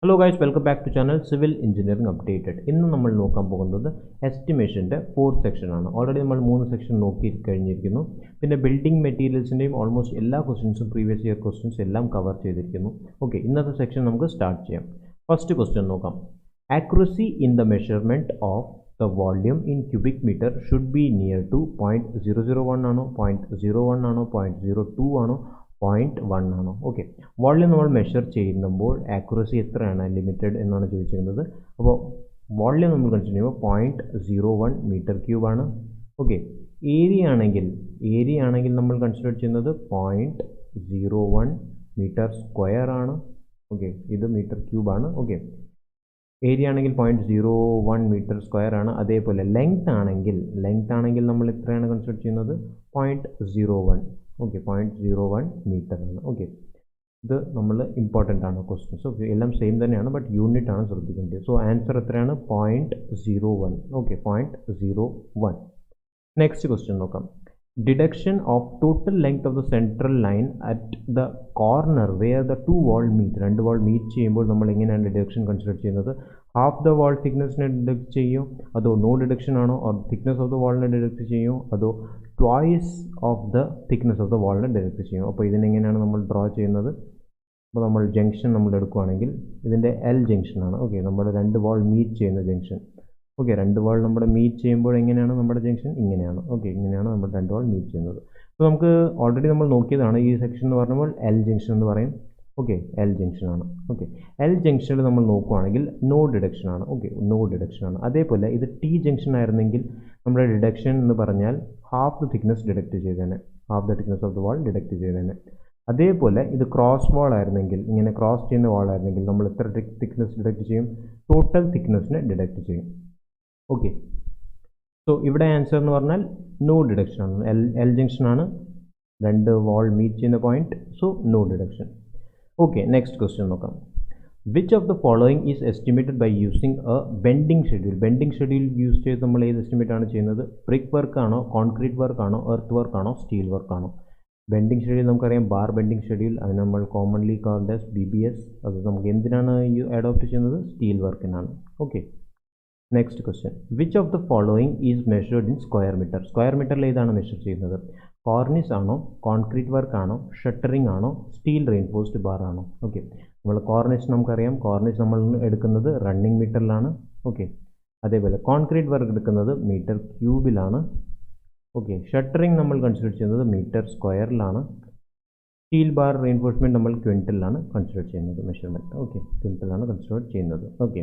Hello guys, welcome back to channel civil engineering updated. ഇന്ന് നമ്മൾ നോക്കാൻ പോകുന്നത് എസ്റ്റിമേഷൻ്റെ ഫോർത്ത് സെക്ഷനാണ്. ഓൾറെഡി നമ്മൾ 3 സെക്ഷൻ നോക്കി കഴിഞ്ഞിരിക്കുന്നു. പിന്നെ ബിൽഡിംഗ് മെറ്റീരിയൽസിൻ്റെയും ഓൾമോസ്റ്റ് എല്ലാ ക്വസ്റ്റ്യൻസും പ്രീവിയസ് ഇയർ ക്വസ്റ്റ്യൻസ് എല്ലാം കവർ ചെയ്തിരിക്കുന്നു. ഓക്കെ, ഇന്നത്തെ സെക്ഷൻ നമുക്ക് സ്റ്റാർട്ട് ചെയ്യാം. ഫസ്റ്റ് ക്വസ്റ്റ്യൻ നോക്കാം. Accuracy in the measurement of the volume in cubic metre should be near to 0.001 ആണോ, 0.01 ആണോ, 0.02 ആണോ, 0.1 ആണോ? ഓക്കെ, വോള്യൂം നമ്മൾ മെഷർ ചെയ്യുമ്പോൾ ആക്യുറസി എത്രയാണ് ലിമിറ്റഡ് എന്നാണ് ചോദിച്ചിരുന്നത്. അപ്പോൾ വോള്യൂം നമ്മൾ കൺസിഡർ ചെയ്യുമ്പോൾ 0.01 മീറ്റർ ക്യൂബാണ്. ഓക്കെ, ഏരിയ ആണെങ്കിൽ നമ്മൾ കൺസിഡർ ചെയ്യുന്നത് 0.01 മീറ്റർ സ്ക്വയർ ആണ്. ഓക്കെ, ഇത് മീറ്റർ ക്യൂബാണ്. ഓക്കെ, ഏരിയ ആണെങ്കിൽ 0.01 മീറ്റർ സ്ക്വയർ ആണ്. അതേപോലെ ലെങ്ത് ആണെങ്കിൽ നമ്മൾ എത്രയാണ് കൺസിഡർ ചെയ്യുന്നത്? 0.01. ഓക്കെ, 0.01 മീറ്റർ ആണ്. ഓക്കെ, ഇത് നമ്മൾ ഇമ്പോർട്ടൻ്റ് ആണ് ക്വസ്റ്റ്യൻസ്. ഓക്കെ, എല്ലാം സെയിം തന്നെയാണ്, ബട്ട് യൂണിറ്റ് ആണ് ശ്രദ്ധിക്കേണ്ടത്. സോ ആൻസർ എത്രയാണ്? 0.01. ഓക്കെ, 0.01. നെക്സ്റ്റ് ക്വസ്റ്റ്യൻ നോക്കാം. Deduction of total length of the central line at the corner where the two wall meet. രണ്ട് വാൾ മീറ്റ് ചെയ്യുമ്പോൾ നമ്മൾ എങ്ങനെയാണ് ഡിഡക്ഷൻ കൺസിഡർ ചെയ്യുന്നത്? ഹാഫ് ദ വാൾ തിക്നെസ്സിനെ ഡിഡക്ട് ചെയ്യും, അതോ നോ ഡിഡക്ഷൻ ആണോ, ഓർ തിക്നെസ് ഓഫ് ദ വാളിനെ ഡിഡക്ട് ചെയ്യും, അതോ twice of the thickness of the വാളിനെ ഡിഡക്ട് ചെയ്യും? അപ്പോൾ ഇതിനെങ്ങനെയാണ് നമ്മൾ ഡ്രോ ചെയ്യുന്നത്? അപ്പോൾ നമ്മൾ ജംഗ്ഷൻ നമ്മൾ എടുക്കുകയാണെങ്കിൽ ഇതിൻ്റെ എൽ ജംഗ്ഷനാണ്. ഓക്കെ, നമ്മുടെ രണ്ട് വാൾ മീറ്റ് ചെയ്യുന്ന ജംഗ്ഷൻ. ഓക്കെ, രണ്ട് വാൾ നമ്മുടെ മീറ്റ് ചെയ്യുമ്പോൾ എങ്ങനെയാണ് നമ്മുടെ ജംഗ്ഷൻ? ഇങ്ങനെയാണ്. ഓക്കെ, ഇങ്ങനെയാണ് നമ്മൾ രണ്ട് വാൾ മീറ്റ് ചെയ്യുന്നത്. അപ്പോൾ നമുക്ക് ഓൾറെഡി നമ്മൾ നോക്കിയതാണ് ഈ സെക്ഷൻ എന്ന് പറയുമ്പോൾ എൽ ജംഗ്ഷൻ എന്ന് പറയും. ഓക്കെ, എൽ ജംഗ്ഷനാണ്. ഓക്കെ, എൽ ജംഗ്ഷനിൽ നമ്മൾ നോക്കുകയാണെങ്കിൽ നോ ഡിഡക്ഷൻ ആണ്. ഓക്കെ, നോ ഡിഡക്ഷൻ ആണ്. അതേപോലെ ഇത് ടി ജംഗ്ഷൻ ആയിരുന്നെങ്കിൽ നമ്മുടെ ഡിഡക്ഷൻ എന്ന് പറഞ്ഞാൽ ഹാഫ് ദ തിക്നെസ് ഡിഡക്ട് ചെയ്തേനെ, half the thickness of the wall deduct ചെയ്തേനെ. അതേപോലെ ഇത് ക്രോസ് വാൾ ആയിരുന്നെങ്കിൽ, ഇങ്ങനെ ക്രോസ് ചെയ്യുന്ന വാൾ ആയിരുന്നെങ്കിൽ നമ്മൾ എത്ര തിക്നെസ് ഡിഡക്ട് ചെയ്യും? ടോട്ടൽ തിക്നെസ്സിനെ ഡിഡക്ട് ചെയ്യും. ഓക്കെ, സോ ഇവിടെ ആൻസർ എന്ന് പറഞ്ഞാൽ നോ ഡിഡക്ഷൻ ആണ്. എൽ ജംഗ്ഷൻ ആണ് രണ്ട് വാൾ മീറ്റ് ചെയ്യുന്ന point. So no deduction. Okay, next question നോക്കാം. Which of the following is estimated by using a bending schedule? Bending schedule use ചെയ്ത് നമ്മൾ ഏത് എസ്റ്റിമേറ്റ് ആണ് ചെയ്യുന്നത്? ബ്രിക്ക് വർക്ക് ആണോ, കോൺക്രീറ്റ് വർക്ക് ആണോ, എർത്ത് വർക്ക് ആണോ, സ്റ്റീൽ വർക്ക് ആണോ? ബെൻഡിങ് ഷെഡ്യൂൾ നമുക്കറിയാം, ബാർ ബെൻഡിങ് ഷെഡ്യൂൾ. അതിന് നമ്മൾ കോമൺലി കോൾഡ് ആസ് BBS. അത് നമുക്ക് എന്തിനാണ് അഡോപ്റ്റ് ചെയ്യുന്നത്? സ്റ്റീൽ വർക്കിനാണ്. Okay, next question. Which of the following is measured in square metre? Square മീറ്ററിൽ ഏതാണ് മെഷർ ചെയ്യുന്നത്? കോർണിസ് ആണോ, കോൺക്രീറ്റ് വർക്ക് ആണോ, ഷട്ടറിംഗ് ആണോ, സ്റ്റീൽ റെയിൻഫോഴ്സ്ഡ് ബാർ ആണോ? ഓക്കെ, നമ്മൾ കോർണിസ് നമുക്കറിയാം, കോർണിസ് നമ്മൾ എടുക്കുന്നത് റണ്ണിങ് മീറ്ററിലാണ്. ഓക്കെ, അതേപോലെ കോൺക്രീറ്റ് വർക്ക് എടുക്കുന്നത് മീറ്റർ ക്യൂബിലാണ്. ഓക്കെ, ഷട്ടറിംഗ് നമ്മൾ കൺസിഡർ ചെയ്യുന്നത് മീറ്റർ സ്ക്വയറിലാണ്. സ്റ്റീൽ ബാർ റെയിൻഫോഴ്സ്മെൻറ്റ് നമ്മൾ ക്വിൻറ്റലിലാണ് കൺസിഡർ ചെയ്യുന്നത് മെഷർമെൻറ്റ്. ഓക്കെ, ക്വിൻറ്റലാണ് കൺസിഡർ ചെയ്യുന്നത്. ഓക്കെ,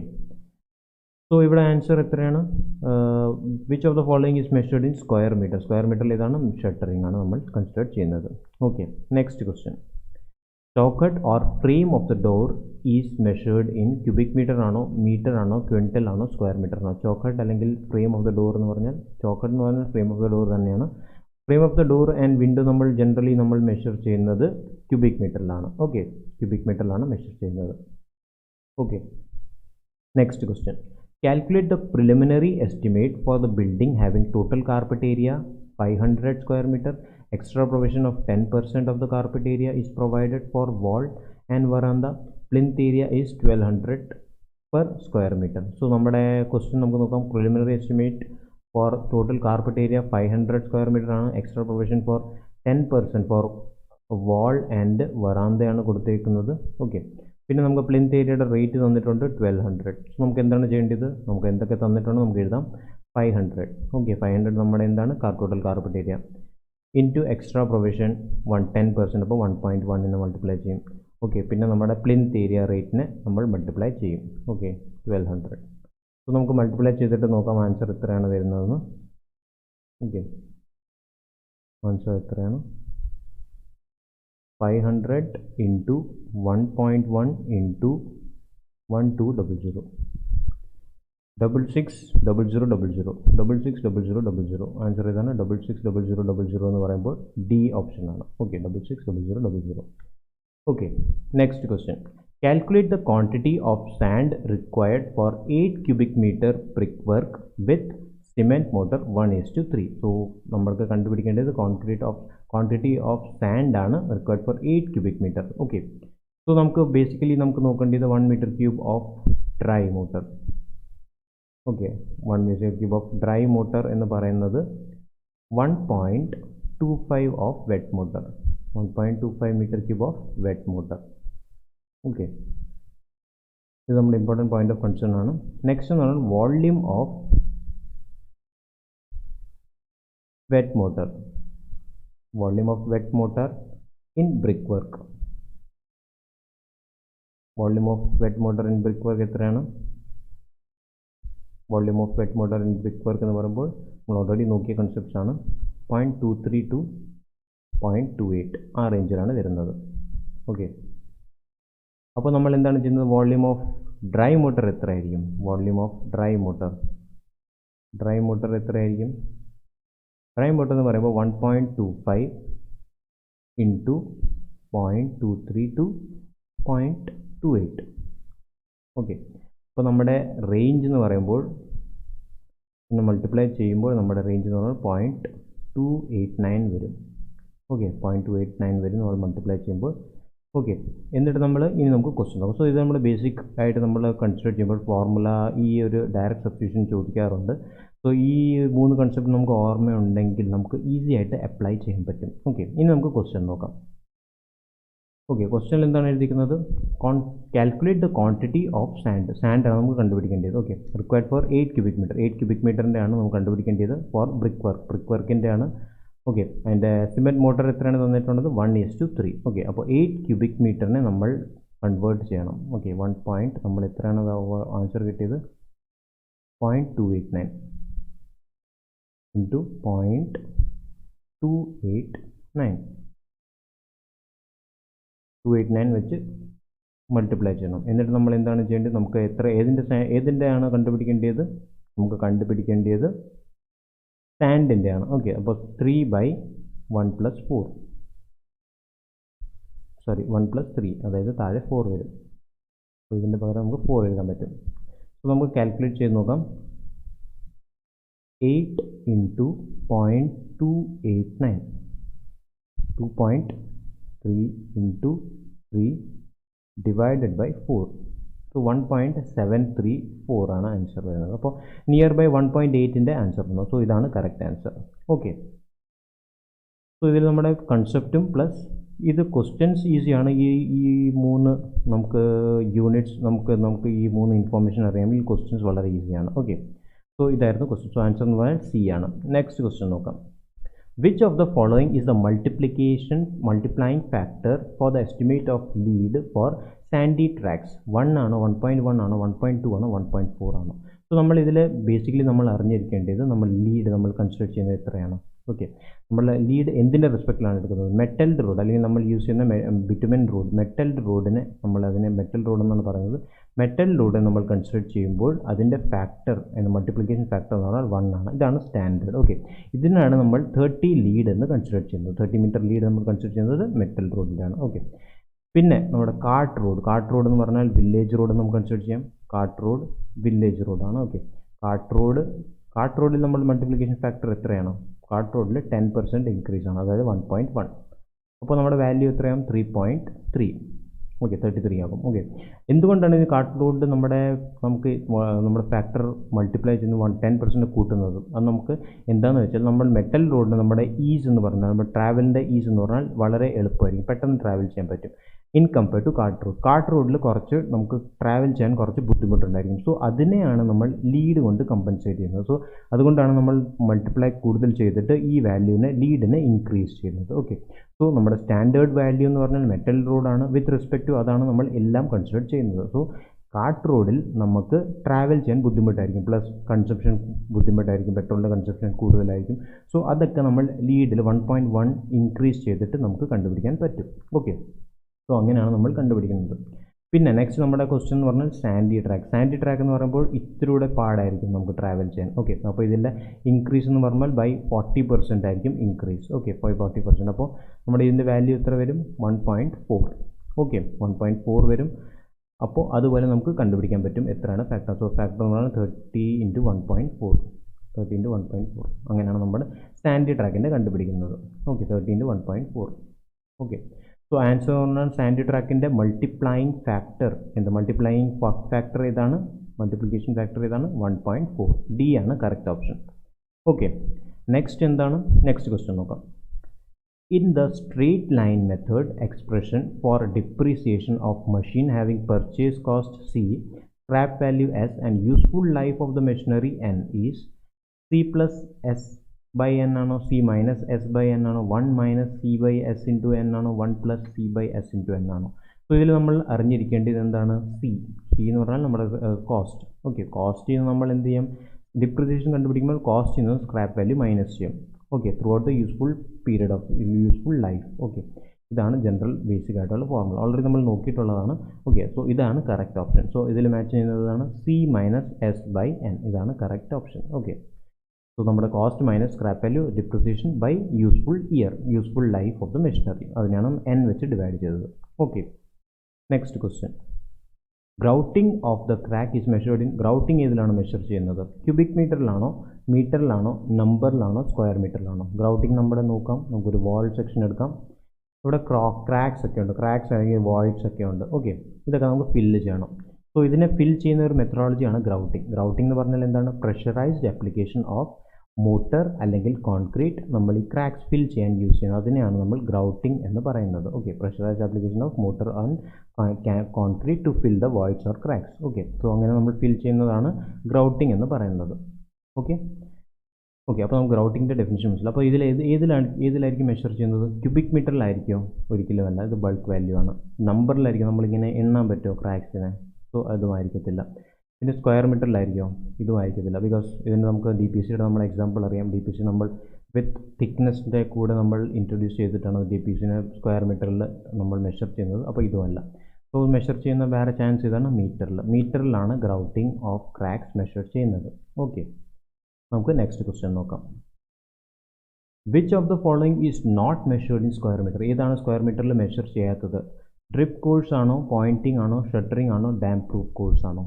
സോ ഇവിടെ ആൻസർ എത്രയാണ്? Which of the following is measured in square metre? Square മീറ്ററിൽ ഏതാണ്? ഷട്ടറിംഗ് ആണ് നമ്മൾ കൺസിഡർ ചെയ്യുന്നത്. Okay, next question. സോക്കറ്റ് or frame of the door is measured in cubic metre ആണോ, മീറ്റർ ആണോ, ക്വിൻറ്റൽ ആണോ, സ്ക്വയർ മീറ്റർ ആണോ? ചോക്കറ്റ് അല്ലെങ്കിൽ ഫ്രെയിം ഓഫ് ദ ഡോർ എന്ന് പറഞ്ഞാൽ, ചോക്കറ്റ് എന്ന് പറഞ്ഞാൽ ഫ്രെയിം ഓഫ് ദ ഡോർ തന്നെയാണ്. Frame of the door and window നമ്മൾ ജനറലി നമ്മൾ മെഷർ ചെയ്യുന്നത് ക്യൂബിക് മീറ്ററിലാണ്. ഓക്കെ, ക്യൂബിക് മീറ്ററിലാണ് മെഷർ ചെയ്യുന്നത്. Okay, next question. Calculate the preliminary estimate for the building having total carpet area 500 square meter. Extra provision of 10% of the carpet area is provided for wall and veranda. Plinth area is 1200 per square meter. So നമ്മുടെ question നമുക്ക് നോക്കാം. Preliminary estimate for total carpet area 500 square metre ആണ്. Extra provision for 10% for wall and വറാന്തയാണ് കൊടുത്തേക്കുന്നത്. Okay, പിന്നെ നമുക്ക് plinth ഏരിയയുടെ rate തന്നിട്ടുണ്ട് 1200. സോ നമുക്ക് എന്താണ് ചെയ്യേണ്ടത്? നമുക്ക് എന്തൊക്കെ തന്നിട്ടുണ്ടോ നമുക്ക് എഴുതാം. 500. ഓക്കെ, 500 നമ്മുടെ എന്താണ്? Total carpet area into extra provision 10%. അപ്പോൾ 1.1 മൾട്ടിപ്ലൈ ചെയ്യും. ഓക്കെ, പിന്നെ നമ്മുടെ പ്ലിന്ത് ഏരിയ റേറ്റിനെ നമ്മൾ മൾട്ടിപ്ലൈ ചെയ്യും. ഓക്കെ, 1200. സോ നമുക്ക് മൾട്ടിപ്ലൈ ചെയ്തിട്ട് നോക്കാം ആൻസർ എത്രയാണ് വരുന്നതെന്ന്. ഓക്കെ, ആൻസർ എത്രയാണ്? 500 into 1.1 into 1200 660000 660000. ആൻസർ ഏതാണ്? 660000 എന്ന് പറയുമ്പോൾ ഡി ഓപ്ഷൻ ആണ്. Okay, 660000. Okay, next question. Calculate the quantity of sand required for 8 cubic metre brick work with cement mortar 1:3. So നമ്മൾക്ക് കണ്ടുപിടിക്കേണ്ടത് ക്വാണ്ടിറ്റി ഓഫ് സാൻഡ് ആണ് required for 8 cubic metre. Okay, so നമുക്ക് basically നമുക്ക് നോക്കേണ്ടത് 1 metre cube of dry mortar. Okay, 1 metre cube of dry mortar എന്ന് പറയുന്നത് 1.25 of wet mortar. 1.25 metre cube of wet motor. Okay, ഇത് നമ്മുടെ ഇമ്പോർട്ടൻറ്റ് പോയിന്റ് ഓഫ് കൺസേൺ ആണ്. Next എന്ന് പറഞ്ഞാൽ volume of wet mortar. Volume of wet mortar in brick work. Volume of wet mortar in brick work എത്രയാണ്? Volume of wet mortar in brick work എന്ന് പറയുമ്പോൾ നമ്മൾ already നോക്കിയ concepts ആണ്. 0.23 to 0.28 ആ റേഞ്ചിലാണ് വരുന്നത്. ഓക്കെ, അപ്പോൾ നമ്മൾ എന്താണ് ചെയ്യുന്നത്? വോള്യൂം ഓഫ് ഡ്രൈ മോട്ടർ എത്രയായിരിക്കും? വോള്യൂം ഓഫ് ഡ്രൈ മോട്ടർ എത്രയായിരിക്കും? ഡ്രൈ മോട്ടർ എന്ന് പറയുമ്പോൾ 1.25 ഇൻറ്റു 0.23 to 0.28. ഓക്കെ, അപ്പോൾ നമ്മുടെ റേഞ്ച് എന്ന് പറയുമ്പോൾ ഇന്ന് മൾട്ടിപ്ലൈ ചെയ്യുമ്പോൾ നമ്മുടെ റേഞ്ച് എന്ന് പറഞ്ഞാൽ 0.289 വരും. ഓക്കെ, 0.289 വരും നമ്മൾ മൾട്ടിപ്ലൈ ചെയ്യുമ്പോൾ. ഓക്കെ, എന്നിട്ട് ഇനി നമുക്ക് ക്വസ്റ്റ്യൻ നോക്കാം. സോ ഇത് നമ്മൾ ബേസിക് ആയിട്ട് നമ്മൾ കൺസിഡർ ചെയ്യുമ്പോൾ ഫോർമുല ഈ ഒരു ഡയറക്റ്റ് സബ്സ്റ്റിറ്റ്യൂഷൻ ചോദിക്കാറുണ്ട്. സോ ഈ 3 കൺസെപ്റ്റ് നമുക്ക് ഓർമ്മയുണ്ടെങ്കിൽ നമുക്ക് ഈസി ആയിട്ട് അപ്ലൈ ചെയ്യാൻ പറ്റും. ഓക്കെ, ഇനി നമുക്ക് ക്വസ്റ്റ്യൻ നോക്കാം. ഓക്കെ, ക്വസ്റ്റ്യനിൽ എന്താണ് എഴുതിയിരിക്കുന്നത്? Calculate the quantity of sand ആണ് നമുക്ക് കണ്ടുപിടിക്കേണ്ടത്. Okay, required for 8 cubic metre. 8 cubic മീറ്ററിൻ്റെ ആണ് നമുക്ക് കണ്ടുപിടിക്കേണ്ടത് ഫോർ ബ്രിക്ക് വർക്കിൻ്റെ ആണ്. ഓക്കെ, അതിൻ്റെ എസ്റ്റിമേറ്റ് മോട്ടർ എത്രയാണ് തന്നിട്ടുള്ളത്? 1:3. ഓക്കെ, അപ്പോൾ 8 ക്യൂബിക് മീറ്ററിനെ നമ്മൾ കൺവേർട്ട് ചെയ്യണം. ഓക്കെ, 1 പോയിൻറ്റ് നമ്മൾ എത്രയാണ് ആൻസർ കിട്ടിയത്? 0.289 ഇൻറ്റു 0.289 വെച്ച് മൾട്ടിപ്ലൈ ചെയ്യണം. എന്നിട്ട് നമ്മൾ എന്താണ് ചെയ്യേണ്ടത്? നമുക്ക് ഏതിൻ്റെ ആണ് കണ്ടുപിടിക്കേണ്ടത്? നമുക്ക് കണ്ടുപിടിക്കേണ്ടത് സാൻഡിൻ്റെ ആണ്. ഓക്കെ, അപ്പോൾ 1+3, അതായത് താഴെ 4 വരും. അപ്പോൾ ഇതിൻ്റെ പകരം നമുക്ക് 4 എഴുതാൻ പറ്റും. അപ്പോൾ നമുക്ക് കാൽക്കുലേറ്റ് ചെയ്ത് നോക്കാം. 8 into 0.289, 2.3 into 3 divided by 4. So 1.734 ആണ് ആൻസർ വരുന്നത്. അപ്പോൾ നിയർ ബൈ 1.8ൻ്റെ ആൻസർ വന്നു. സോ ഇതാണ് കറക്റ്റ് ആൻസർ. ഓക്കെ, സോ ഇതിൽ നമ്മുടെ കൺസെപ്റ്റും പ്ലസ് ഇത് ക്വസ്റ്റ്യൻസ് ഈസിയാണ്. ഈ 3 നമുക്ക് യൂണിറ്റ്സ് നമുക്ക് ഈ 3 ഇൻഫോർമേഷൻ അറിയാമെങ്കിൽ ക്വസ്റ്റ്യൻസ് വളരെ ഈസിയാണ്. ഓക്കെ, സോ ഇതായിരുന്നു ക്വസ്റ്റ്യൻ. സോ ആൻസർ എന്ന് പറഞ്ഞാൽ സി ആണ്. നെക്സ്റ്റ് ക്വസ്റ്റ്യൻ നോക്കാം. Which of the following is the multiplying factor for the estimate of lead for sandy tracks? 1 ആണോ, 1.1 ആണോ, 1.2 ആണോ, 1.4 ആണോ? സോ നമ്മൾ ഇതിൽ ബേസിക്കലി നമ്മൾ അറിഞ്ഞിരിക്കേണ്ടത് ലീഡ് നമ്മൾ കൺസിഡർ ചെയ്യുന്നത് എത്രയാണ്? ഓക്കെ, നമ്മൾ ലീഡ് എന്തിൻ്റെ റെസ്പെക്റ്റിലാണ് എടുക്കുന്നത്? മെറ്റൽഡ് റോഡ് അല്ലെങ്കിൽ നമ്മൾ യൂസ് ചെയ്യുന്ന ബിറ്റുമെൻ റോഡ്, മെറ്റൽഡ് റോഡിനെ നമ്മളതിനെ മെറ്റൽ റോഡ് എന്നാണ് പറയുന്നത്. മെറ്റൽ റോഡ് നമ്മൾ കൺസിഡർ ചെയ്യുമ്പോൾ അതിൻ്റെ ഫാക്ടർ മൾട്ടിപ്ലിക്കേഷൻ ഫാക്ടർ എന്ന് പറഞ്ഞാൽ 1 ആണ്. ഇതാണ് സ്റ്റാൻഡേർഡ്. ഓക്കെ, ഇതിനാണ് നമ്മൾ 30 ലീഡ് എന്ന് കൺസിഡർ ചെയ്യുന്നത്. 30 മീറ്റർ ലീഡ് നമ്മൾ കൺസിഡർ ചെയ്യുന്നത് മെറ്റൽ റോഡിലാണ്. ഓക്കെ, പിന്നെ നമ്മുടെ കാർട്ട് റോഡ് എന്ന് പറഞ്ഞാൽ വില്ലേജ് റോഡ് നമുക്ക് കൺസിഡർ ചെയ്യാം. കാർട്ട് റോഡ് വില്ലേജ് റോഡാണ്. ഓക്കെ, കാർട്ട് റോഡിൽ നമ്മൾ മൾട്ടിപ്ലിക്കേഷൻ ഫാക്ടർ എത്രയാണ്? കാർട്ട് റോഡിൽ 10% ഇൻക്രീസ് ആണ്, അതായത് 1.1. അപ്പോൾ നമ്മുടെ വാല്യൂ എത്രയാകും? 3.3. ഓക്കെ, 33 ആകും. ഓക്കെ, എന്തുകൊണ്ടാണ് ഇത് കാർട്ട് റോഡ് നമ്മുടെ ഫാക്ടർ മൾട്ടിപ്ലൈ ചെയ്യുന്ന 10% കൂട്ടുന്നത്? അത് നമുക്ക് എന്താണെന്ന് വെച്ചാൽ നമ്മൾ മെറ്റൽ റോഡിന് നമ്മുടെ ഈസ് എന്ന് പറഞ്ഞാൽ നമ്മുടെ ട്രാവലിൻ്റെ ഈസ് എന്ന് പറഞ്ഞാൽ വളരെ എളുപ്പമായിരിക്കും, പെട്ടെന്ന് ട്രാവൽ ചെയ്യാൻ പറ്റും ഇൻ കമ്പയർ ടു കാർട്ട് റോഡിൽ കുറച്ച് നമുക്ക് ട്രാവൽ ചെയ്യാൻ കുറച്ച് ബുദ്ധിമുട്ടുണ്ടായിരിക്കും. സോ അതിനെയാണ് നമ്മൾ ലീഡ് കൊണ്ട് കമ്പൻസേറ്റ് ചെയ്യുന്നത്. സോ അതുകൊണ്ടാണ് നമ്മൾ മൾട്ടിപ്ലൈ കൂടുതൽ ചെയ്തിട്ട് ഈ ലീഡിനെ ഇൻക്രീസ് ചെയ്യുന്നത്. ഓക്കെ, സോ നമ്മുടെ സ്റ്റാൻഡേർഡ് വാല്യൂ എന്ന് പറഞ്ഞാൽ മെറ്റൽ റോഡാണ്. വിത്ത് റെസ്പെക്ട് ടു അതാണ് നമ്മൾ എല്ലാം കൺസിഡർ ചെയ്യുന്നത്. സോ കാർട്ട് റോഡിൽ നമുക്ക് ട്രാവൽ ചെയ്യാൻ ബുദ്ധിമുട്ടായിരിക്കും, പ്ലസ് കൺസപ്ഷൻ ബുദ്ധിമുട്ടായിരിക്കും, പെട്രോളിൻ്റെ കൺസപ്ഷൻ കൂടുതലായിരിക്കും. സോ അതൊക്കെ നമ്മൾ ലീഡിൽ 1.1 ഇൻക്രീസ് ചെയ്തിട്ട് നമുക്ക് കണ്ടുപിടിക്കാൻ പറ്റും. ഓക്കെ, സോ അങ്ങനെയാണ് നമ്മൾ കണ്ടുപിടിക്കുന്നത്. പിന്നെ നെക്സ്റ്റ് നമ്മുടെ ക്വസ്റ്റ്യൻ എന്ന് പറഞ്ഞാൽ സാൻഡി ട്രാക്ക് എന്ന് പറയുമ്പോൾ ഇത്തിരിയുടെ പാടായിരിക്കും നമുക്ക് ട്രാവൽ ചെയ്യാൻ. ഓക്കെ, അപ്പോൾ ഇതിൻ്റെ ഇൻക്രീസ് എന്ന് പറഞ്ഞാൽ ബൈ 40% ആയിരിക്കും ഇൻക്രീസ്. ഓക്കെ, 40%. അപ്പോൾ നമ്മുടെ ഇതിൻ്റെ വാല്യൂ എത്ര വരും? 1.4. ഓക്കെ, 1.4 വരും. അപ്പോൾ അതുപോലെ നമുക്ക് കണ്ടുപിടിക്കാൻ പറ്റും എത്രയാണ് ഫാക്ടർ. സോ ഫാക്ടർ എന്ന് പറഞ്ഞാൽ 30 × 1.4. 30 × 1.4. അങ്ങനെയാണ് നമ്മുടെ സാൻഡി ട്രാക്കിൻ്റെ കണ്ടുപിടിക്കുന്നത്. ഓക്കെ, 30 × 1.4. ഓക്കെ, സോ ആൻസർ പറഞ്ഞാൽ സാൻഡി ട്രാക്കിൻ്റെ മൾട്ടിപ്ലൈയിങ് ഫാക്ടർ എന്ത് മൾട്ടിപ്ലൈയിങ് ഫാക്ടർ ഏതാണ് മൾട്ടിപ്ലിക്കേഷൻ ഫാക്ടർ ഏതാണ് 1.4 ഡി ആണ് കറക്റ്റ് ഓപ്ഷൻ ഓക്കെ നെക്സ്റ്റ് എന്താണ് നെക്സ്റ്റ് ക്വസ്റ്റ്യൻ നോക്കാം In the straight line method expression for depreciation of machine having purchase cost C, scrap value S and useful life of the machinery N is C plus S by N ആണോ C minus S by N ആണോ 1 minus C by S into N ആണോ 1 plus C by S into N ആണോ so ഇതിൽ നമ്മൾ അറിഞ്ഞിരിക്കേണ്ടത് എന്താണ് C എന്ന് പറഞ്ഞാൽ നമ്മുടെ കോസ്റ്റ് ഓക്കെ കോസ്റ്റ് നമ്മൾ എന്ത് ചെയ്യും ഡിപ്രിസിയേഷൻ കണ്ടുപിടിക്കുമ്പോൾ കോസ്റ്റ് നിന്ന് സ്ക്രാപ്പ് വാല്യൂ മൈനസ് ചെയ്യും okay throughout the useful period of useful life okay ഇതാണ് ജനറൽ ബേസിക് ആയിട്ടുള്ള ഫോർമുല ഓൾറെഡി നമ്മൾ നോക്കിയിട്ടുള്ളതാണ് ഓക്കെ സോ ഇതാണ് കറക്റ്റ് ഓപ്ഷൻ സോ ഇതിൽ മാച്ച് ചെയ്യുന്നതാണ് C minus S by N ഇതാണ് കറക്റ്റ് ഓപ്ഷൻ ഓക്കെ സോ നമ്മുടെ cost minus scrap value depreciation by useful year useful life of the machinery അതിനാണ് N വെച്ച് divide ചെയ്തത് okay next question grouting of the crack is measured in grouting ഏതിലാണ് measure ചെയ്യുന്നത് cubic മീറ്ററിലാണോ നമ്പറിലാണോ square മീറ്ററിലാണോ grouting നമ്മുടെ നോക്കാം നമുക്കൊരു വാൾ സെക്ഷൻ എടുക്കാം ഇവിടെ ക്രാക്സ് ഒക്കെ ഉണ്ട് ക്രാക്സ് അല്ലെങ്കിൽ വോയിഡ്സ് ഒക്കെ ഉണ്ട് ഓക്കെ ഇതൊക്കെ നമുക്ക് ഫില്ല് ചെയ്യണം സോ ഇതിനെ ഫിൽ ചെയ്യുന്ന ഒരു മെത്തഡോളജിയാണ് ഗ്രൗട്ടിംഗ് എന്ന് പറഞ്ഞാൽ എന്താണ് പ്രഷറൈസ്ഡ് ആപ്ലിക്കേഷൻ ഓഫ് മോട്ടർ അല്ലെങ്കിൽ കോൺക്രീറ്റ് നമ്മൾ ഈ ക്രാക്സ് ഫിൽ ചെയ്യാൻ യൂസ് ചെയ്യുന്നത് അതിനെയാണ് നമ്മൾ ഗ്രൗട്ടിംഗ് എന്ന് പറയുന്നത് okay pressurised application of mortar and concrete to fill the voids or cracks okay so അങ്ങനെ നമ്മൾ ഫിൽ ചെയ്യുന്നതാണ് ഗ്രൗട്ടിംഗ് എന്ന് പറയുന്നത് ഓക്കെ അപ്പോൾ നമുക്ക് ഗ്രൗട്ടിങ്ങിൻ്റെ ഡെഫിനിഷൻ മനസ്സിലാവും അപ്പോൾ ഏതിലായിരിക്കും മെഷർ ചെയ്യുന്നത് ക്യൂബിക് മീറ്ററിലായിരിക്കും ഒരിക്കലും അല്ല ഇത് ബൾക്ക് വാല്യൂ ആണ് നമ്പറിലായിരിക്കും നമ്മളിങ്ങനെ എണ്ണാൻ പറ്റുമോ ക്രാക്സിനെ സോ അതും ആയിരിക്കത്തില്ല പിന്നെ സ്ക്വയർ മീറ്ററിലായിരിക്കും ഇതും ആയിരിക്കത്തില്ല ബിക്കോസ് ഇതിന് നമുക്ക് DPCയുടെ നമ്മൾ എക്സാമ്പിൾ അറിയാം DPC നമ്മൾ വിത്ത് തിക്നെസ്സിൻ്റെ കൂടെ നമ്മൾ ഇൻട്രൊഡ്യൂസ് ചെയ്തിട്ടാണ് DPCനെ സ്ക്വയർ മീറ്ററിൽ നമ്മൾ മെഷർ ചെയ്യുന്നത് അപ്പോൾ ഇതുമല്ല സോ മെഷർ ചെയ്യുന്ന വേറെ ചാൻസ് ഇതാണ് മീറ്ററിലാണ് ഗ്രൗട്ടിംഗ് ഓഫ് ക്രാക്സ് മെഷർ ചെയ്യുന്നത് ഓക്കെ നമുക്ക് നെക്സ്റ്റ് ക്വസ്റ്റ്യൻ നോക്കാം which of the following is not measured in square metre ഏതാണ് സ്ക്വയർ മീറ്ററിൽ മെഷർ ചെയ്യാത്തത് ഡ്രിപ്പ് കോഴ്സ് ആണോ പോയിൻറ്റിംഗ് ആണോ ഷട്ടറിംഗ് ആണോ ഡാം പ്രൂഫ് കോഴ്സ് ആണോ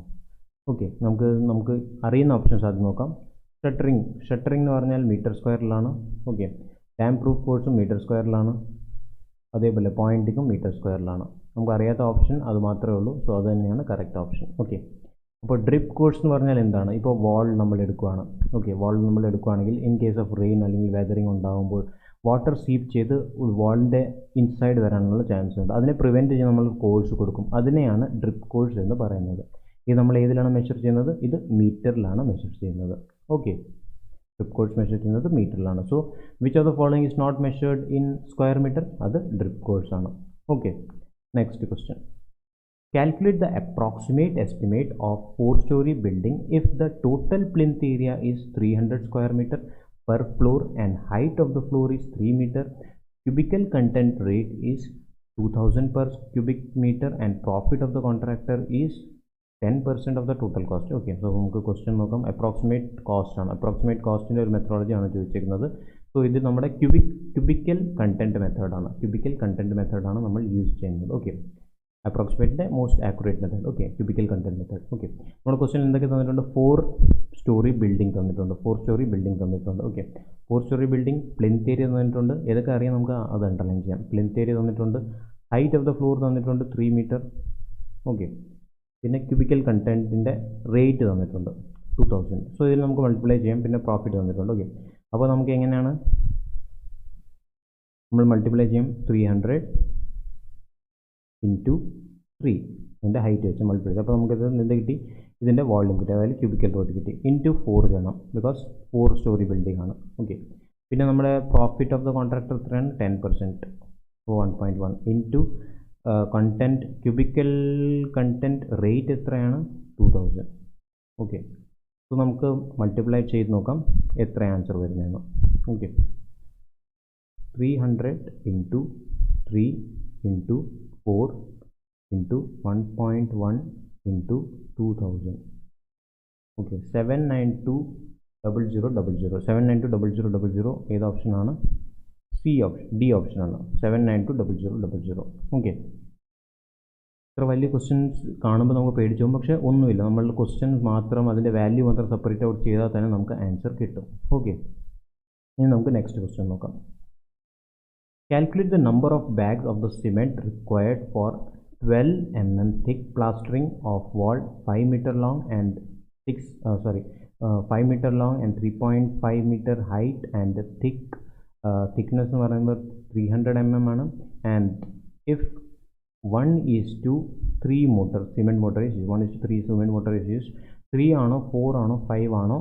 ഓക്കെ നമുക്ക് അറിയുന്ന ഓപ്ഷൻസ് ആദ്യം നോക്കാം ഷട്ടറിംഗ് എന്ന് പറഞ്ഞാൽ മീറ്റർ സ്ക്വയറിലാണ് ഓക്കെ ഡാം പ്രൂഫ് കോഴ്സും മീറ്റർ സ്ക്വയറിലാണ് അതേപോലെ പോയിൻറ്റിങ്ങും മീറ്റർ സ്ക്വയറിലാണ് നമുക്ക് അറിയാത്ത ഓപ്ഷൻ അത് മാത്രമേ ഉള്ളൂ സോ അത് തന്നെയാണ് കറക്റ്റ് ഓപ്ഷൻ ഓക്കെ അപ്പോൾ ഡ്രിപ്പ് കോഴ്സ് എന്ന് പറഞ്ഞാൽ എന്താണ് ഇപ്പോൾ വാൾ നമ്മൾ എടുക്കുകയാണെങ്കിൽ ഇൻ കേസ് ഓഫ് റെയിൻ അല്ലെങ്കിൽ വെതറിങ് ഉണ്ടാകുമ്പോൾ വാട്ടർ സീപ്പ് ചെയ്ത് വാളിൻ്റെ ഇൻസൈഡ് വരാനുള്ള ചാൻസ് ഉണ്ട് അതിനെ പ്രിവെൻറ്റ് ചെയ്യാൻ നമ്മൾ കോഴ്സ് കൊടുക്കും അതിനെയാണ് ഡ്രിപ്പ് കോഴ്സ് എന്ന് പറയുന്നത് ഇത് നമ്മൾ ഏതിലാണ് മെഷർ ചെയ്യുന്നത് ഇത് മീറ്ററിലാണ് മെഷർ ചെയ്യുന്നത് ഓക്കെ ഡ്രിപ്പ് കോഴ്സ് മെഷർ ചെയ്യുന്നത് മീറ്ററിലാണ് so which of the following is not measured in square metre അത് ഡ്രിപ്പ് കോഴ്സ് ആണ് okay next question Calculate the approximate estimate of 4-story building if the total plinth area is 300 square meter per floor and height of the floor is 3 meter. Cubical content rate is 2000 per cubic meter and profit of the contractor is 10% of the total cost. Okay, so നമുക്ക് question നോക്കാം approximate cost ആണ് approximate കോസ്റ്റിൻ്റെ ഒരു മെത്തഡോളജിയാണ് ചോദിച്ചിരിക്കുന്നത് so ഇത് നമ്മുടെ cubical content മെത്തേഡാണ് നമ്മൾ use ചെയ്യുന്നത് ഓക്കെ അപ്രോക്സിമേറ്റിൻ്റെ most accurate method okay cubical content method okay നമ്മുടെ ക്വസ്റ്റ്യൻ എന്തൊക്കെ തന്നിട്ടുണ്ട് 4 സ്റ്റോറി ബിൽഡിംഗ് തന്നിട്ടുണ്ട് okay 4 storey building plinth area തന്നിട്ടുണ്ട് ഏതൊക്കെ അറിയാം നമുക്ക് അത് അണ്ടർലൈൻ ചെയ്യാം പ്ലിന്ത് ഏരിയ തന്നിട്ടുണ്ട് ഹൈറ്റ് ഓഫ് ദ ഫ്ലോർ തന്നിട്ടുണ്ട് 3 മീറ്റർ ഓക്കെ പിന്നെ ക്യൂബിക്കൽ കണ്ടൻറ്റിൻ്റെ റേറ്റ് തന്നിട്ടുണ്ട് 2000 സോ ഇതിൽ നമുക്ക് മൾട്ടിപ്ലൈ ചെയ്യാം പിന്നെ പ്രോഫിറ്റ് തന്നിട്ടുണ്ട് ഓക്കെ അപ്പോൾ നമുക്ക് എങ്ങനെയാണ് നമ്മൾ മൾട്ടിപ്ലൈ ചെയ്യും 300 into 3 ഇതിൻ്റെ ഹൈറ്റ് വെച്ച് മൾട്ടിപ്ലൈ ചെയ്യും അപ്പോൾ നമുക്കിത് എന്ത് കിട്ടി ഇതിൻ്റെ വോളിയം കിട്ടി അതായത് ക്യൂബിക്കൽ റൂട്ട് കിട്ടി ഇൻറ്റു 4 ചെയ്യണം ബിക്കോസ് 4 സ്റ്റോറി ബിൽഡിംഗ് ആണ് ഓക്കെ പിന്നെ നമ്മുടെ പ്രോഫിറ്റ് ഓഫ് ദ കോൺട്രാക്ടർ എത്രയാണ് 10% 1.1 into content cubical content rate എത്രയാണ് 2000 ഓക്കെ സോ നമുക്ക് മൾട്ടിപ്ലൈ ചെയ്ത് നോക്കാം എത്ര ആൻസർ വരുന്നതെന്ന് okay 300 into 3 into 4 into 1.1 into 2000 okay 7920000 ഏത് ഓപ്ഷനാണ് ഡി ഓപ്ഷനാണ് 7920000 ഓക്കെ ഇത്ര വലിയ ക്വസ്റ്റ്യൻസ് കാണുമ്പോൾ നമുക്ക് പേടിച്ചു പോകും പക്ഷേ ഒന്നുമില്ല നമ്മളുടെ ക്വസ്റ്റ്യൻസ് മാത്രം അതിൻ്റെ വാല്യൂ മാത്രം സെപ്പറേറ്റ് ഔട്ട് ചെയ്താൽ തന്നെ നമുക്ക് ആൻസർ കിട്ടും ഓക്കെ ഇനി നമുക്ക് നെക്സ്റ്റ് ക്വസ്റ്റ്യൻ നോക്കാം Calculate the number of bags of the cement required for 12 mm thick plastering of wall 5 meter long and 5 meter long and 3.5 meter height and thickness എന്ന് പറയുമ്പോൾ 300 mm ആണ്. And if 1:3 mortar cement mortar is used, 1:3 cement mortar is used, 3 ആണോ 4 ആണോ 5 ആണോ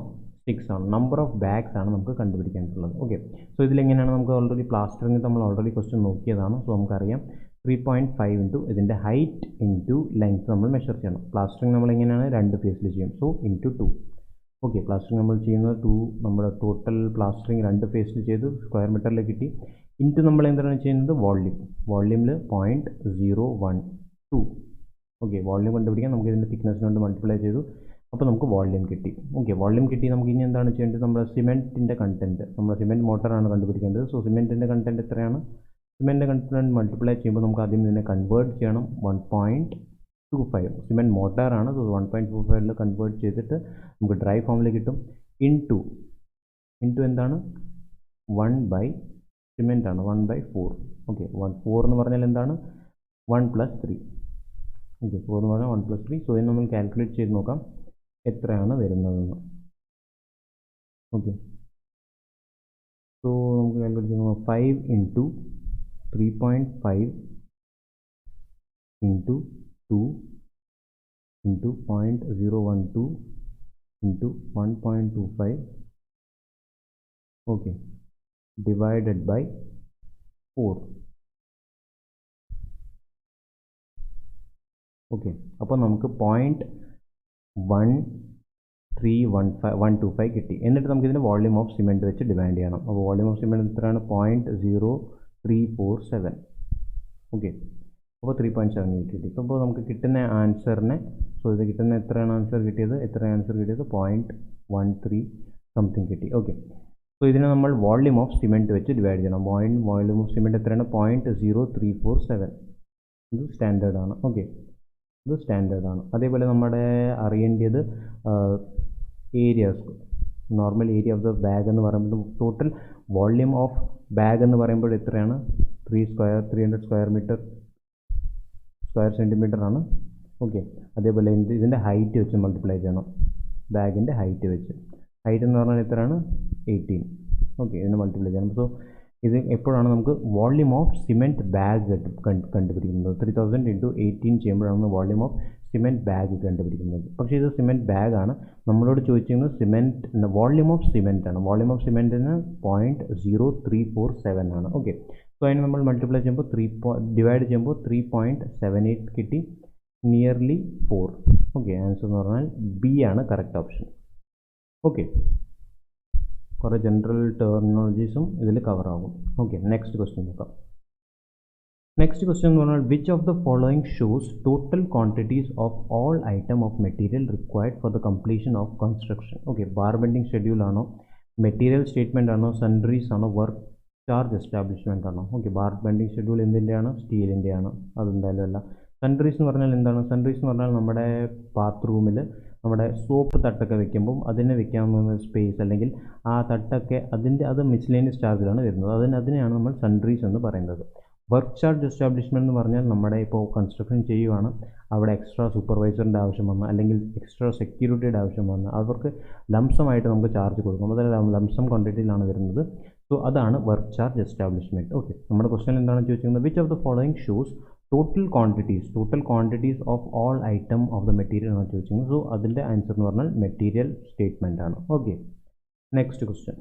6 ആണ്, number of bags ആണ് നമുക്ക് കണ്ടുപിടിക്കാനുള്ളത്. Okay, so ഇതിലെങ്ങനെയാണ് നമുക്ക് ഓൾറെഡി പ്ലാസ്റ്ററിങ് നമ്മൾ ഓൾറെഡി ക്വസ്റ്റ്യൻ നോക്കിയതാണ്. സോ നമുക്കറിയാം 3.5 ഇൻറ്റു ഇതിൻ്റെ ഹൈറ്റ് ഇൻറ്റു ലെങ്ത് നമ്മൾ മെഷർ ചെയ്യണം. പ്ലാസ്റ്ററിങ് നമ്മൾ എങ്ങനെയാണ് 2 ഫേസിൽ ചെയ്യും. So into 2. ഓക്കെ, പ്ലാസ്റ്ററിങ് നമ്മൾ ചെയ്യുന്നത് 2, നമ്മുടെ ടോട്ടൽ പ്ലാസ്റ്ററിങ് 2 ഫേസിൽ ചെയ്തു, സ്ക്വയർ മീറ്ററിൽ കിട്ടി. ഇൻറ്റു നമ്മൾ എന്താണ് ചെയ്യുന്നത്, വോള്യൂമിൽ 0.012. ഓക്കെ, വോള്യൂം കണ്ടുപിടിക്കാൻ നമുക്ക് ഇതിൻ്റെ തിക്നെസ് കൊണ്ട് മൾട്ടിപ്ലൈ ചെയ്തു, അപ്പോൾ നമുക്ക് വോള്യൂം കിട്ടി. ഓക്കെ, വോള്യൂം കിട്ടി. നമുക്ക് ഇനി എന്താണ് ചെയ്യേണ്ടത്, നമ്മുടെ സിമെൻറ്റിൻ്റെ കണ്ടൻറ്റ്, നമ്മുടെ സിമെൻറ്റ് മോട്ടറാണ് കണ്ടുപിടിക്കേണ്ടത്. സോ സിമെൻറ്റിൻ്റെ കണ്ടൻറ്റ് എത്രയാണ്, സിമെൻറ്റിൻ്റെ കണ്ടൻറ്റ് മൾട്ടിപ്ലൈ ചെയ്യുമ്പോൾ നമുക്ക് ആദ്യം ഇതിനെ കൺവേർട്ട് ചെയ്യണം. 1.25 സിമെൻറ്റ് മോട്ടറാണ്. സോ 1.25 കൺവേർട്ട് ചെയ്തിട്ട് നമുക്ക് ഡ്രൈ ഫോമിൽ കിട്ടും. ഇൻറ്റു എന്താണ്, 1/, സിമെൻറ്റ് ആണ് 1/4. ഓക്കെ, 4 എന്ന് പറഞ്ഞാൽ എന്താണ്, 1+3. ഓക്കെ, 4 എന്ന് പറഞ്ഞാൽ 1+3. സോ ഇത് നമ്മൾ കാൽക്കുലേറ്റ് ചെയ്ത് നോക്കാം എത്രയാണ് വരുന്നതെന്ന്. ഓക്കെ, സോ നമുക്ക് കാൽക്കുലേറ്റ് ചെയ്ത് നോക്കാം. 5 into 3.5 into 2 into 0.012 into 1.25. Okay, divided by 4. Okay, അപ്പോൾ നമുക്ക് 0.1315 കിട്ടി. എന്നിട്ട് നമുക്ക് ഇതിൻ്റെ വോള്യൂം ഓഫ് സിമെൻറ്റ് വെച്ച് ഡിവൈഡ് ചെയ്യണം. അപ്പോൾ വോള്യൂം ഓഫ് സിമെൻറ്റ് എത്രയാണ്, 0.0347. ഓക്കെ, അപ്പോൾ 3.7 കിട്ടി. അപ്പോൾ നമുക്ക് കിട്ടുന്ന ആൻസറിനെ, സോ ഇത് കിട്ടുന്ന എത്രയാണ് ആൻസർ കിട്ടിയത്, 0.13 സംതിങ് കിട്ടി. ഓക്കെ, സോ ഇതിനെ നമ്മൾ വോള്യൂം ഓഫ് സിമെൻറ്റ് വെച്ച് ഡിവൈഡ് ചെയ്യണം. വോള്യൂം ഓഫ് സിമെൻറ്റ് എത്രയാണ്, 0.0347. ഇത് സ്റ്റാൻഡേർഡ് ആണ്. ഓക്കെ, ഇത് സ്റ്റാൻഡേർഡ് ആണ്. അതേപോലെ നമ്മുടെ അറിയേണ്ടത് areas, normal area of the bag എന്ന് പറയുമ്പോൾ ടോട്ടൽ വോള്യൂം ഓഫ് ബാഗ് എന്ന് പറയുമ്പോൾ എത്രയാണ്, 300 സ്ക്വയർ സെൻറ്റിമീറ്റർ ആണ്. ഓക്കെ, അതേപോലെ ഇതിൻ്റെ ഹൈറ്റ് വെച്ച് മൾട്ടിപ്ലൈ ചെയ്യണം, ബാഗിൻ്റെ ഹൈറ്റ് വെച്ച്. ഹൈറ്റ് എന്ന് പറഞ്ഞാൽ എത്രയാണ്, 18. ഓക്കെ, ഇതിനെ മൾട്ടിപ്ലൈ ചെയ്യണം. സോ ഇത് എപ്പോഴാണ് നമുക്ക് വോള്യൂം ഓഫ് സിമെൻറ്റ് ബാഗ് കണ്ടുപിടിക്കുന്നത്, 3000 ഇൻറ്റു 18 ചെയ്യുമ്പോഴാണ് വോള്യൂം ഓഫ് സിമെൻറ്റ് ബാഗ് കണ്ടുപിടിക്കുന്നത്. പക്ഷേ ഇത് സിമെൻറ്റ് ബാഗാണ്, നമ്മളോട് ചോദിച്ചിരുന്നത് സിമെൻറ്റ് വോള്യൂം ഓഫ് സിമെൻറ്റ് ആണ്. വോള്യൂം ഓഫ് സിമെൻറ്റിന് 0.0347 ആണ്. ഓക്കെ, സോ അതിന് നമ്മൾ മൾട്ടിപ്ലൈ ചെയ്യുമ്പോൾ ഡിവൈഡ് ചെയ്യുമ്പോൾ 3.78 കിട്ടി, നിയർലി 4. ഓക്കെ, ആൻസർ എന്ന് പറഞ്ഞാൽ ബി ആണ് കറക്റ്റ് ഓപ്ഷൻ. ഓക്കെ, കുറേ ജനറൽ ടെർമിനോളജീസും ഇതിൽ കവർ ആകും. ഓക്കെ, നെക്സ്റ്റ് ക്വസ്റ്റ്യൻ നോക്കാം. നെക്സ്റ്റ് ക്വസ്റ്റ്യൻ എന്ന് പറഞ്ഞാൽ which of the following shows total quantities of all item of material required for the completion of construction. Okay, bar bending schedule ആണോ, material statement ആണോ, sundries ആണോ, work charge establishment ആണോ. Okay, bar bending schedule എന്തിൻ്റെയാണ്, സ്റ്റീലിൻ്റെയാണ്. അതെന്തായാലും അല്ല. സൺട്രീസ് എന്ന് പറഞ്ഞാൽ എന്താണ്, സൺട്രീസ് എന്ന് പറഞ്ഞാൽ നമ്മുടെ ബാത്റൂമിൽ നമ്മുടെ സോപ്പ് തട്ടൊക്കെ വെക്കുമ്പം അതിനെ വെക്കാവുന്ന സ്പേസ്, അല്ലെങ്കിൽ ആ തട്ടൊക്കെ അത് മിസ്ലേനിയസ് ചാർജിലാണ് വരുന്നത്. അതിനെയാണ് നമ്മൾ സൺട്രീസ് എന്ന് പറയുന്നത്. വർക്ക് ചാർജ് എസ്റ്റാബ്ലിഷ്മെൻറ്റ് എന്ന് പറഞ്ഞാൽ നമ്മുടെ ഇപ്പോൾ കൺസ്ട്രക്ഷൻ ചെയ്യുവാണ്, അവിടെ എക്സ്ട്രാ സൂപ്പർവൈസറിൻ്റെ ആവശ്യം വന്ന്, അല്ലെങ്കിൽ എക്സ്ട്രാ സെക്യൂരിറ്റിയുടെ ആവശ്യം വന്ന് അവർക്ക് ലംസമായിട്ട് നമുക്ക് ചാർജ് കൊടുക്കും. അത് ലംസം ക്വാണ്ടിറ്റിയിലാണ് വരുന്നത്. സോ അതാണ് വർക്ക് ചാർജ് എസ്റ്റാബ്ലിഷ്മെൻറ്റ്. ഓക്കെ, നമ്മുടെ ക്വസ്റ്റ്യൻ എന്താണ് ചോദിച്ചിരിക്കുന്നത്, which of the following shows total quantities of all item of the material ആണ് ചോദിച്ചിരിക്കുന്നത്. സോ അതിൻ്റെ ആൻസർ എന്ന് പറഞ്ഞാൽ മെറ്റീരിയൽ സ്റ്റേറ്റ്മെൻ്റ് ആണ്. Okay, next question,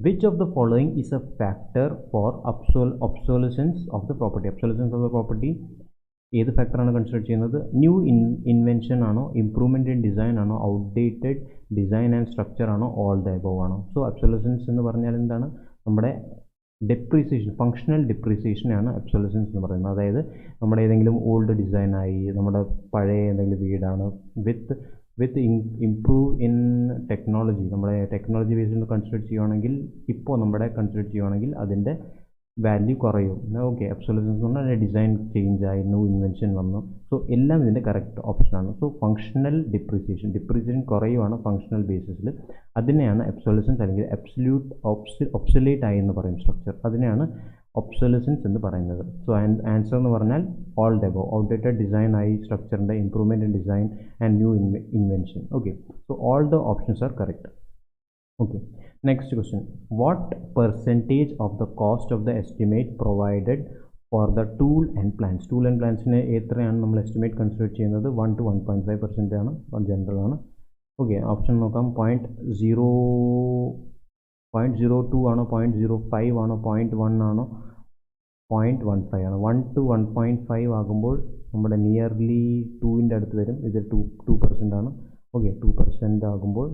which of the following is a factor for obsolescence of the property. Obsolescence of the property ഏത് ഫാക്ടറാണ് consider ചെയ്യുന്നത്, new invention ആണോ, ഇംപ്രൂവ്മെൻറ്റ് ഇൻ ഡിസൈൻ ആണോ, ഔട്ട്ഡേറ്റഡ് ഡിസൈൻ ആൻഡ് സ്ട്രക്ചർ ആണോ, all the above ആണോ. So ഒബ്സോലസൻസ് എന്ന് പറഞ്ഞാൽ എന്താണ്, നമ്മുടെ ഡെപ്രീസിയേഷൻ, ഫങ്ഷണൽ ഡെപ്രീസിയേഷനാണ് ഒബ്സോലസൻസ് എന്ന് പറയുന്നത്. അതായത് നമ്മുടെ ഏതെങ്കിലും ഓൾഡ് ഡിസൈനായി, നമ്മുടെ പഴയ എന്തെങ്കിലും വീടാണ് വിത്ത് ഇംപ്രൂവ് ഇൻ ടെക്നോളജി, നമ്മുടെ ടെക്നോളജി ബേസിൽ കൺസിഡർ ചെയ്യുകയാണെങ്കിൽ, ഇപ്പോൾ നമ്മുടെ കൺസിഡർ ചെയ്യുകയാണെങ്കിൽ അതിൻ്റെ വാല്യൂ കുറയും. ഓക്കെ, ഒബ്സോലസൻസ് എന്ന് പറഞ്ഞാൽ ഡിസൈൻ ചേഞ്ച് ആയി, ന്യൂ ഇൻവെൻഷൻ വന്നു. സോ എല്ലാം ഇതിൻ്റെ കറക്റ്റ് ഓപ്ഷനാണ്. സോ ഫങ്ഷണൽ ഡിപ്രീസിയേഷൻ കുറയുവാണ് ഫങ്ഷണൽ ബേസിസിൽ. അതിനെയാണ് ഒബ്സോലസൻസ് അല്ലെങ്കിൽ ഒബ്സൊലീറ്റ് ആയി എന്ന് പറയും സ്ട്രക്ചർ. അതിനെയാണ് ഒബ്സൊലസൻസ് എന്ന് പറയുന്നത്. സോ ആൻസർ എന്ന് പറഞ്ഞാൽ all the above. Outdated design ആയി സ്ട്രക്ചറിൻ്റെ improvement in design and new invention. Okay, so all the options are correct. Okay, next question. What percentage of the cost of the estimate provided for the tool and plans? Tool and plansine എത്രയാണ് നമ്മൾ estimate consider ചെയ്യുന്നത്? 1 to 1.5% ആണ്, general ആണ്. Okay, option നോക്കാം. 0.02 ആണോ, 0.05 ആണോ, 0.1 ആണോ, 0.15 ആണ്. 1 to 1.5 ആകുമ്പോൾ നമ്മുടെ നിയർലി 2ൻ്റെ അടുത്ത് വരും. ഇത് 2% ആണ്. ഓക്കെ, 2% ആകുമ്പോൾ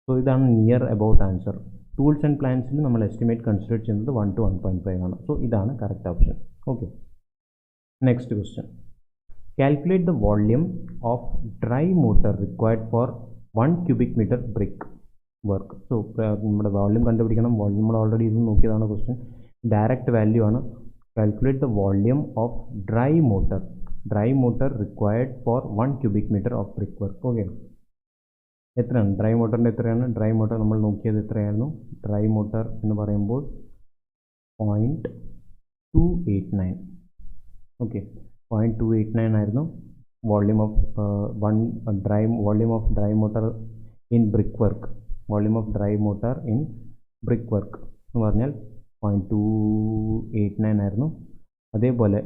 സോ ഇതാണ് near about answer. Tools and പ്ലാൻസിൽ നമ്മൾ എസ്റ്റിമേറ്റ് കൺസിഡർ ചെയ്യുന്നത് 1 to 1.5 ആണ്. സോ ഇതാണ് correct option. Okay, next question. Calculate the volume of dry motor required for 1 cubic meter brick work. So നമ്മുടെ വോള്യൂം കണ്ടുപിടിക്കണം. വോള്യൂം നമ്മൾ ഓൾറെഡി ഇത് നോക്കിയതാണ് ക്വസ്റ്റ്യൻ. ഡയറക്റ്റ് വാല്യൂ ആണ്. Calculate the volume of dry motor required for 1 cubic meter of brick work. Okay, എത്രയാണ് dry മോട്ടറിൻ്റെ എത്രയാണ്? Dry motor നമ്മൾ നോക്കിയത് എത്രയായിരുന്നു? ഡ്രൈ മോട്ടർ എന്ന് പറയുമ്പോൾ 0.289. ഓക്കെ, 0.289 ആയിരുന്നു volume of dry motor in brick work. Volume of dry motor in brick work എന്ന് പറഞ്ഞാൽ 0.289 ആയിരുന്നു. അതേപോലെ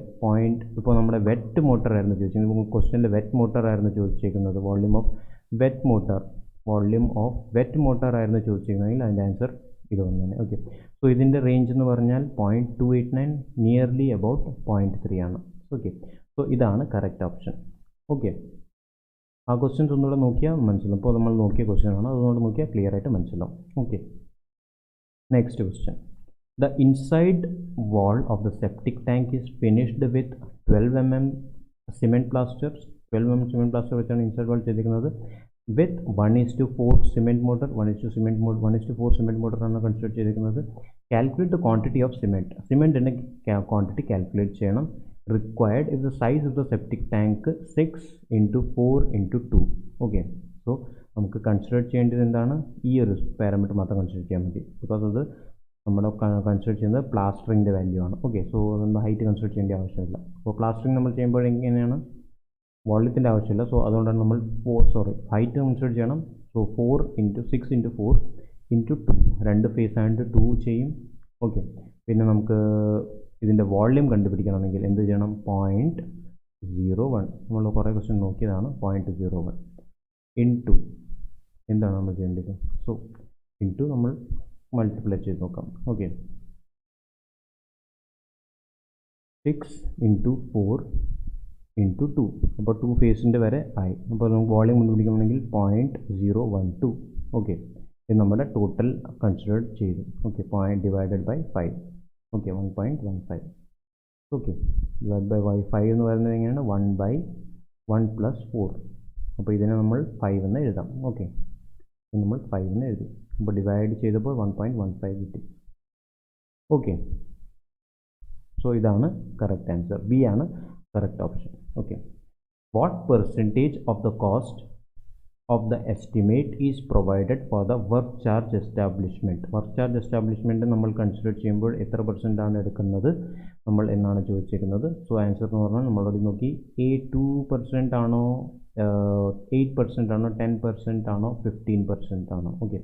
ഇപ്പോൾ നമ്മുടെ വെറ്റ് മോട്ടർ ആയിരുന്നു ചോദിച്ചിരിക്കുന്നത്. ക്വസ്റ്റ്യനിൽ വെറ്റ് മോട്ടർ ആയിരുന്നു ചോദിച്ചിരിക്കുന്നത്. വോള്യൂം ഓഫ് വെറ്റ് മോട്ടർ ആയിരുന്നു ചോദിച്ചിരുന്നെങ്കിൽ അതിൻ്റെ ആൻസർ ഇത് തന്നെ. ഓക്കെ, സോ ഇതിൻ്റെ റേഞ്ച് എന്ന് പറഞ്ഞാൽ 0.289 നിയർലി അബൌട്ട് 0.3 ആണ്. ഓക്കെ, സോ ഇതാണ് കറക്റ്റ് ഓപ്ഷൻ. ഓക്കെ, ആ ക്വസ്റ്റ്യൻസ് ഒന്നുകൂടെ നോക്കിയാൽ മനസ്സിലാവും. ഇപ്പോൾ നമ്മൾ നോക്കിയ ക്വസ്റ്റ്യൻ ആണ്, അതുകൊണ്ട് നോക്കിയാൽ ക്ലിയർ ആയിട്ട് മനസ്സിലാവും. Okay, next question. The inside wall of the septic tank is finished with 12 mm cement plasters. 12 mm cement plaster വെച്ചാണ് ഇൻസൈഡ് വാൾ ചെയ്തിരിക്കുന്നത്. With 1:4 cement mortar, 1:4 cement mortar ആണ് കൺസിഡർ ചെയ്തിരിക്കുന്നത്. കാൽക്കുലേറ്റ് ദ ക്വാണ്ടിറ്റി ഓഫ് സിമെൻറ്റിൻ്റെ quantity calculate ചെയ്യണം. Required if the size of the septic tank 6:4:2. Okay, so നമുക്ക് consider ചെയ്യേണ്ടത് എന്താണ്? ഈ ഒരു പാരാമീറ്റർ മാത്രം കൺസിഡർ ചെയ്യാൻ മതി. ബിക്കോസ് അത് നമ്മുടെ കൺസിഡർ ചെയ്യുന്നത് പ്ലാസ്റ്ററിങ്ങിൻ്റെ വാല്യൂ ആണ്. ഓക്കെ, സോ നമ്മൾ ഹൈറ്റ് കൺസിഡർ ചെയ്യേണ്ട ആവശ്യമില്ല. അപ്പോൾ പ്ലാസ്റ്ററിങ് നമ്മൾ ചെയ്യുമ്പോൾ എങ്ങനെയാണ്? വോള്യത്തിൻ്റെ ആവശ്യമില്ല. സോ അതുകൊണ്ടാണ് നമ്മൾ ഹൈറ്റ് കൺസിഡർ ചെയ്യണം. സോ 4:6:4:2 രണ്ട് ഫേസ് ആയിട്ട് 2 ചെയ്യും. ഓക്കെ, പിന്നെ നമുക്ക് ഇതിൻ്റെ വോള്യൂം കണ്ടുപിടിക്കണമെങ്കിൽ എന്ത് ചെയ്യണം? 0.01. നമ്മൾ കുറേ ക്വസ്റ്റ്യൻ നോക്കിയതാണ്. 0.01 ഇൻറ്റു എന്താണ് നമ്മൾ ചെയ്യേണ്ടത്? സോ ഇൻറ്റു നമ്മൾ മൾട്ടിപ്ലൈ ചെയ്ത് നോക്കാം. ഓക്കെ, 6:4:2 അപ്പോൾ 2 ഫേസിൻ്റെ വരെ ആയി. അപ്പോൾ നമുക്ക് വോളിയം കണ്ടുപിടിക്കണമെങ്കിൽ 0.012. ഓക്കെ, ഇത് നമ്മുടെ ടോട്ടൽ കൺസിഡർ ചെയ്തു. Okay, divided by 5. Okay, 1.15. Okay, divide by 5 എന്ന് പറയുന്നത് എങ്ങനെയാണ്? 1/1 + 4. അപ്പോൾ ഇതിനെ നമ്മൾ 5 എന്ന് എഴുതാം. ഓക്കെ, നമ്മൾ 5 എന്ന് എഴുതി. അപ്പോൾ ഡിവൈഡ് ചെയ്തപ്പോൾ 1.15 കിട്ടി. ഓക്കെ, സോ ഇതാണ് കറക്റ്റ് ആൻസർ. ബി ആണ് correct option. Okay, what percentage of the cost of the estimate is provided for the work charge establishment നമ്മൾ കൺസിഡർ ചെയ്യുമ്പോൾ എത്ര % ആണ് എടുക്കുന്നത് നമ്മൾ എന്നാണ് ചോദിച്ചിരിക്കുന്നത്. സോ ആൻസർ എന്ന് പറഞ്ഞാൽ നമ്മളോട് നോക്കി 2% ആണോ, 8% ആണോ, 10% ആണോ, 15% ആണോ? ഓക്കെ,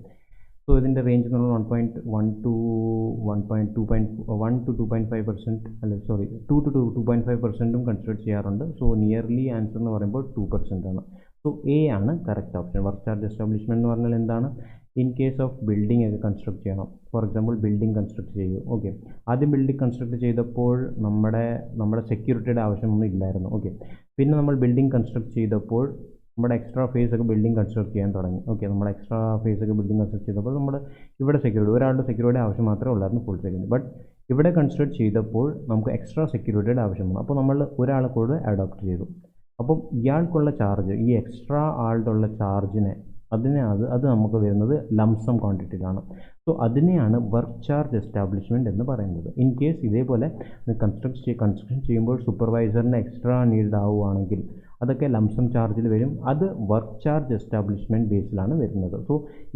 സോ ഇതിൻ്റെ റേഞ്ച് നമ്മൾ 1.1 to 2.5% അല്ലെ 2 to 2.5% കൺസിഡർ ചെയ്യാറുണ്ട്. സോ നിയർലി ആൻസർ എന്ന് പറയുമ്പോൾ 2% ആണ്. സോ എ ആണ് correct option. Work charge establishment എന്ന് പറഞ്ഞാൽ എന്താണ്? ഇൻ കേസ് ഓഫ് ബിൽഡിംഗ് ഒക്കെ കൺസ്ട്രക്ട് ചെയ്യണം. ഫോർ എക്സാമ്പിൾ ബിൽഡിംഗ് കൺസ്ട്രക്ട് ചെയ്യൂ. ഓക്കെ, ആദ്യം ബിൽഡിംഗ് കൺസ്ട്രക്ട് ചെയ്തപ്പോൾ നമ്മുടെ സെക്യൂരിറ്റിയുടെ ആവശ്യമൊന്നും ഇല്ലായിരുന്നു. ഓക്കെ, പിന്നെ നമ്മൾ ബിൽഡിംഗ് കൺസ്ട്രക്ട് ചെയ്തപ്പോൾ നമ്മുടെ എക്സ്ട്രാ ഫേസ് ഒക്കെ ബിൽഡിംഗ് കൺസ്ട്രക്ട് ചെയ്യാൻ തുടങ്ങി. ഓക്കെ, നമ്മുടെ എക്സ്ട്രാ ഫേസ് ഒക്കെ ബിൽഡിംഗ് കൺസ്ട്രക്ട് ചെയ്തപ്പോൾ നമ്മുടെ ഇവിടെ ഒരാളുടെ സെക്യൂരിറ്റിയുടെ ആവശ്യം മാത്രമേ ഉള്ളായിരുന്നു ഫുൾ സെക്യൂരിറ്റി. ബട്ട് ഇവിടെ കൺസ്ട്രക്ട് ചെയ്തപ്പോൾ നമുക്ക് എക്സ്ട്രാ സെക്യൂരിറ്റിയുടെ ആവശ്യം വന്നു. അപ്പോൾ നമ്മൾ ഒരാളെ കൂടെ അഡോപ്റ്റ് ചെയ്തു. അപ്പം ഇയാൾക്കുള്ള ചാർജ്, ഈ എക്സ്ട്രാ ആളുടെ ഉള്ള ചാർജിനെ അത് നമുക്ക് വരുന്നത് ലംസം ക്വാണ്ടിറ്റിയിലാണ്. സോ അതിനെയാണ് വർക്ക് ചാർജ് എസ്റ്റാബ്ലിഷ്മെൻറ്റ് എന്ന് പറയുന്നത്. ഇൻ കേസ് ഇതേപോലെ കൺസ്ട്രക്ഷൻ ചെയ്യുമ്പോൾ സൂപ്പർവൈസറിന് എക്സ്ട്രാ നീഡ് ആവുകയാണെങ്കിൽ അതൊക്കെ ലംസം ചാർജിൽ വരും. അത് വർക്ക് ചാർജ് എസ്റ്റാബ്ലിഷ്മെൻറ്റ് ബേസിലാണ് വരുന്നത്. സോ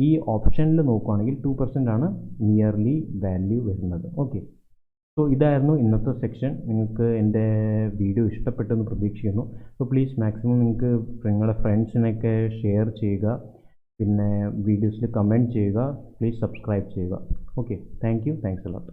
ഈ ഓപ്ഷനിൽ നോക്കുകയാണെങ്കിൽ 2% ആണ് നിയർലി വാല്യൂ വരുന്നത്. ഓക്കെ, സോ ഇതായിരുന്നു ഇന്നത്തെ സെക്ഷൻ. നിങ്ങൾക്ക് എൻ്റെ വീഡിയോ ഇഷ്ടപ്പെട്ടെന്ന് പ്രതീക്ഷിക്കുന്നു. സോ പ്ലീസ് മാക്സിമം നിങ്ങൾക്ക് നിങ്ങളുടെ ഫ്രണ്ട്സിനൊക്കെ ഷെയർ ചെയ്യുക, പിന്നെ വീഡിയോസിൽ കമൻറ്റ് ചെയ്യുക, പ്ലീസ് സബ്സ്ക്രൈബ് ചെയ്യുക. Okay, thanks a lot.